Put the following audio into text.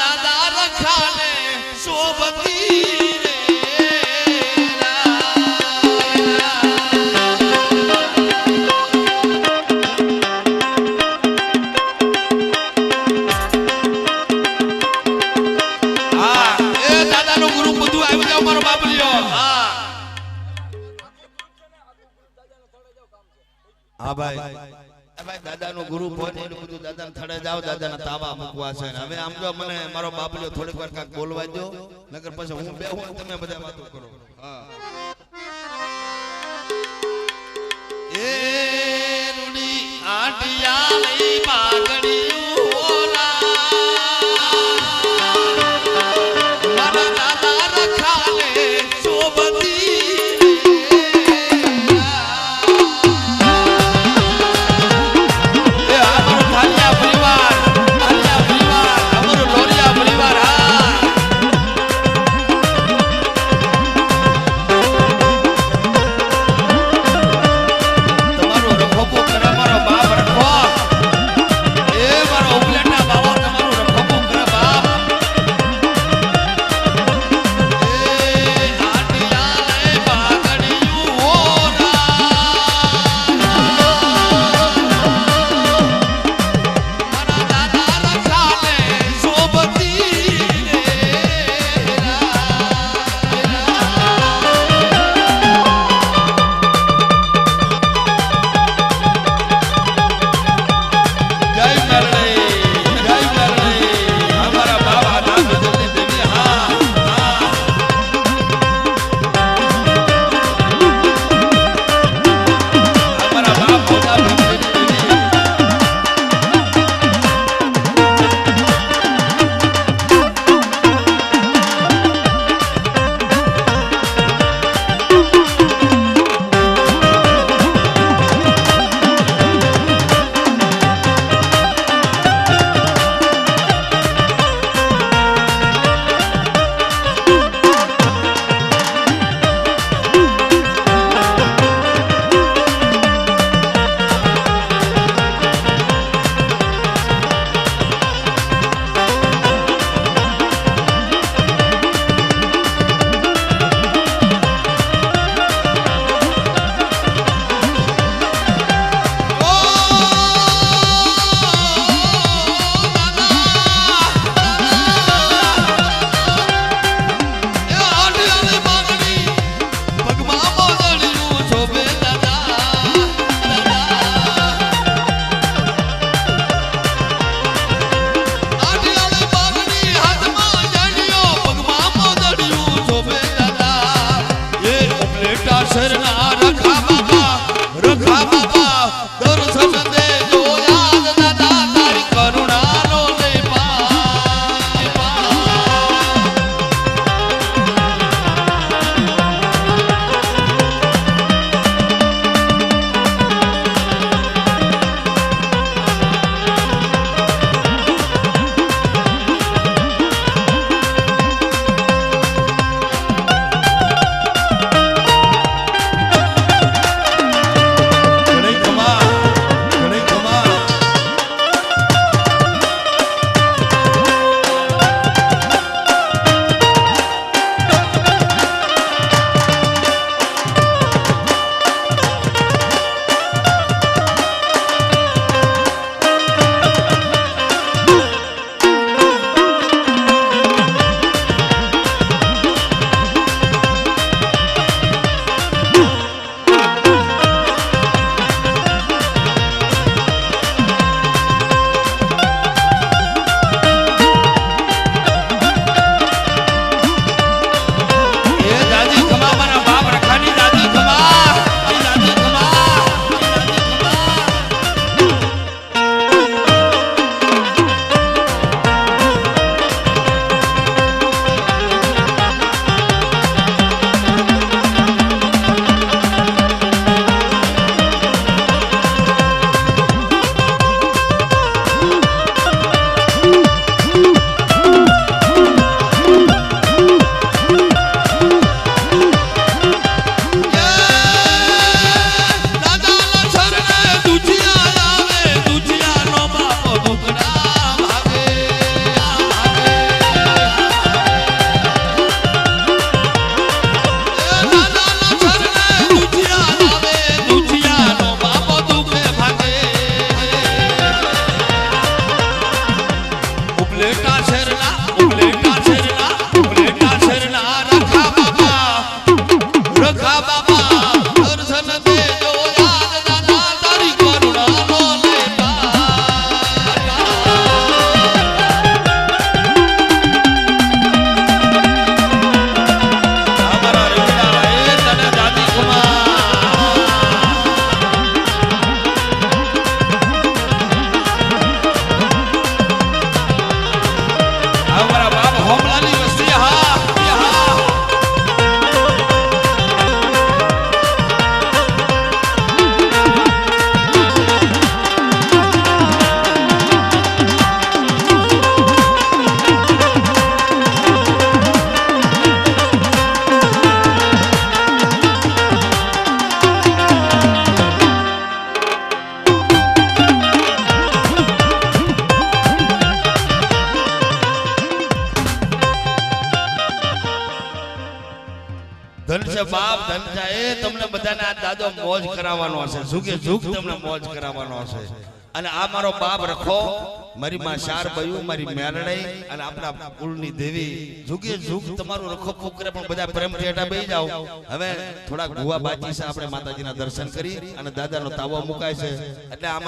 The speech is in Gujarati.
દાદા રખાને શોભતી હા ભાઈ દાદાનો ગુરુ ફોન એનું બધું દાદાને થડે જાવ દાદાના તાવા મૂકવા છે હવે આમ જો મને મારો બાપલ્યો થોડીક વાર કાક બોલવા દો નકર પછી હું બેહું તમે બધા વાતો કરો હા એ રૂડી આટિયા લઈ પાઘડી મારા દાદા રખાલે શોભતી મારો રખા બાબા દર્શન દેજો યાદ દાદા તારી કરુણાનો લેતા અમારા રેવડા એ તને દાદી અમારા બાપ હોમલાની વસ્તી હા ધન છે બાપ ધન છે એ તમને બધાને આ દાદો મોજ કરાવવાનો હશે ઝુકે ઝુક તમને મોજ કરાવવાનો હશે અને આ મારો બાપ રખો મારી માં શાર બયું મારી મેલડાઈ અને આપણા કુળની દેવી ઝુકે ઝુક તમારું રખો ફૂકરે પણ બધા પ્રેમથી હેઠા બેસી જાઓ હવે થોડા ગુવા બાકી છે આપણે માતાજીના દર્શન કરી અને દાદાનો તાવો મુકાય છે એટલે